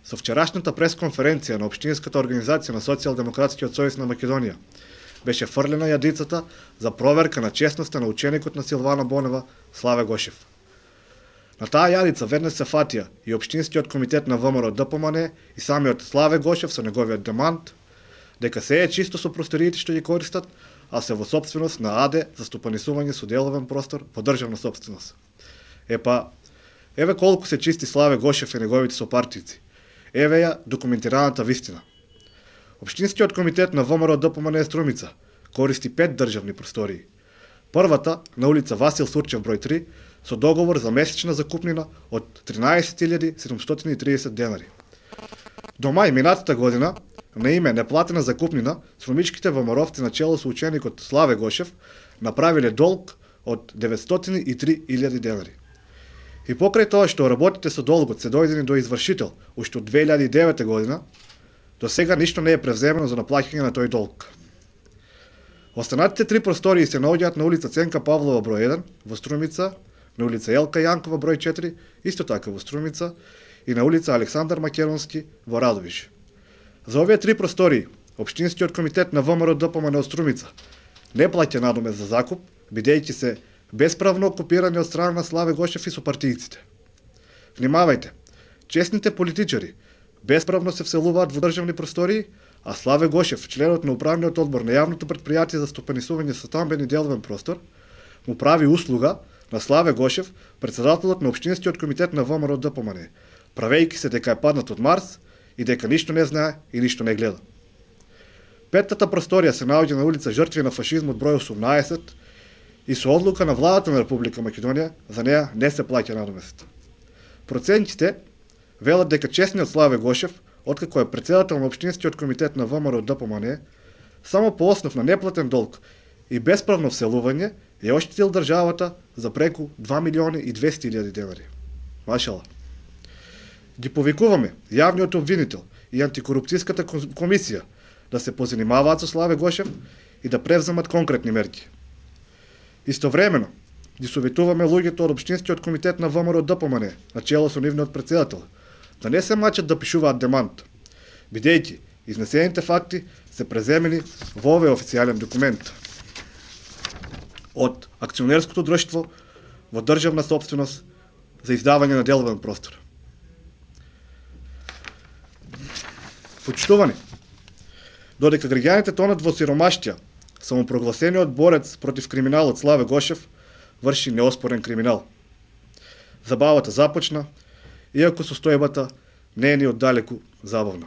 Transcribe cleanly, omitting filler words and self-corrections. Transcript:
Со вчерашната пресконференција на Општинската организација на Социјалдемократскиот сојуз на Македонија беше фрлена јадицата за проверка на честноста на ученикот на Силвана Бонева, Славе Гошев. На таа јадица веднаш се фатија и Општинскиот комитет на ВМРО ДПМН и самиот Славе Гошев со неговиот демант дека се е чисто со просториите што ги користат, а се во сопственост на АД за стопанисување со деловен простор во државна сопственост. Еве колку се чисти Славе Гошев и неговите сопартијци. Еве ја документираната вистина. Општинскиот комитет на ВМРО ДПМН Струмица користи 5 државни простории. Првата на улица Васил Сурчев број 3 со договор за месечна закупнина од 13.730 денари. До мај минатата година, на име неплатена закупнина, струмичките ВМРО-вци на чело со ученикот Славе Гошев направиле долг од 903.000 денари. И покрај тоа што работите со долгот се дојдени до извршител уште од 2009 година, до сега ништо не е превземено за наплаќање на тој долг. Останатите 3 простории се наоѓаат на улица Ценка Павлова број 1 во Струмица, на улица Елка Јанкова број 4 исто така во Струмица и на улица Александар Македонски во Радовиш. За овие 3 простории Општинскиот комитет на ВМРО ДПМН Струмица не плаќа надомест за закуп, бидејќи се бесправно окупирани од страна на Славе Гошев и сопартијците. Внимавајте, честните политичари бесправно се вселуваат во државни простории, а Славе Гошев, членот на управниот одбор на јавното претпријатие за стопанисување со стамбен и деловен простор, му прави услуга на Славе Гошев, председателот на Општинскиот комитет на ВМРО ДПМН, правејќи се дека е паднат од Марс и дека ништо не знае и ништо не гледа. Петтата просторија се наоѓа на улица Жртви на фашизмот број 18 и со одлука на владата на Република Македонија за неа не се плаќа надомест. Процентите велат дека честниот Славе Гошев, откако е председател на Општинскиот комитет на ВМРО ДПМН, само по основ на неплатен долг и бесправно вселување е оштетил државата за преку 2.200.000 денари. Машала. Ги повикуваме јавниот обвинител и антикорупцијската комисија да се позанимаваат со Славе Гошев и да превземат конкретни мерки. Истовремено, ги советуваме луѓето од Општинскиот комитет на ВМРО ДПМН, на чело со нивниот председател, да не се мачат да пишуваат демант, бидејќи изнесените факти се преземени во овој официјален документ од акционерското друштво во државна сопственост за издавање на деловен простор. Почитувани, додека граѓаните тонат во сиромаштија, самопрогласениот борец против криминалот Славе Гошев врши неоспорен криминал. Забавата започна, иако состојбата не е ни оддалеку забавна.